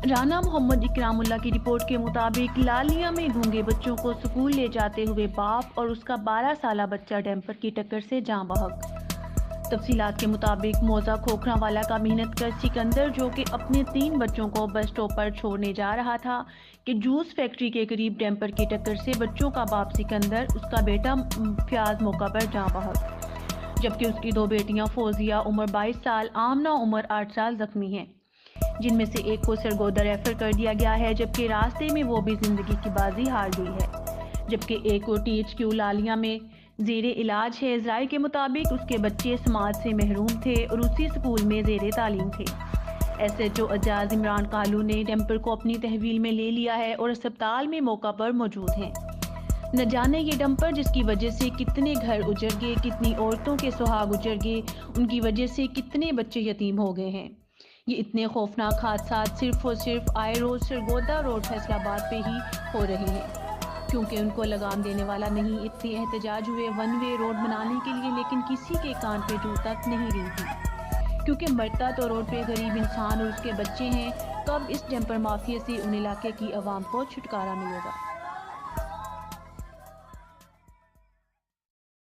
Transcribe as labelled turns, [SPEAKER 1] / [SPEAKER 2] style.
[SPEAKER 1] رانا محمد اکرام اللہ کی رپورٹ کے مطابق لالیہ میں گونگے بچوں کو سکول لے جاتے ہوئے باپ اور اس کا 12 سالہ بچہ ڈمپر کی ٹکر سے جاں بحق۔ تفصیلات کے مطابق موزہ کھوکھرا والا کا محنت کش سکندر جو کہ اپنے 3 بچوں کو بس اسٹاپ پر چھوڑنے جا رہا تھا کہ جوس فیکٹری کے قریب ڈمپر کی ٹکر سے بچوں کا باپ سکندر اس کا بیٹا فیاض موقع پر جاں بحق، جبکہ اس کی 2 بیٹیاں فوزیہ عمر 22 سال آمنہ عمر 8 سال زخمی ہیں، جن میں سے ایک کو سرگودا ریفر کر دیا گیا ہے جبکہ راستے میں وہ بھی زندگی کی بازی ہار گئی ہے، جبکہ ایک کو ٹی ایچ کیو لالیہ میں زیر علاج ہے۔ ذرائع کے مطابق اس کے بچے سماعت سے محروم تھے اور اسی سکول میں زیر تعلیم تھے۔ ایس ایچ او اعجاز عمران کالو نے ڈمپر کو اپنی تحویل میں لے لیا ہے اور اسپتال میں موقع پر موجود ہیں۔ نہ جانے یہ ڈمپر جس کی وجہ سے کتنے گھر اجڑ گئے، کتنی عورتوں کے سہاگ اجڑ گئے، ان کی وجہ سے کتنے بچے یتیم ہو گئے ہیں۔ یہ اتنے خوفناک حادثات صرف اور صرف آئے روز سرگودا روڈ فیصل آباد پہ ہی ہو رہے ہیں، کیونکہ ان کو لگام دینے والا نہیں۔ اتنے احتجاج ہوئے 1 وے روڈ بنانے کے لیے، لیکن کسی کے کان پہ جوں تک نہیں رہی تھی، کیونکہ مرتا تو روڈ پہ غریب انسان اور اس کے بچے ہیں۔ کب اس ڈمپر مافیا سے ان علاقے کی عوام کو چھٹکارا ملے گا؟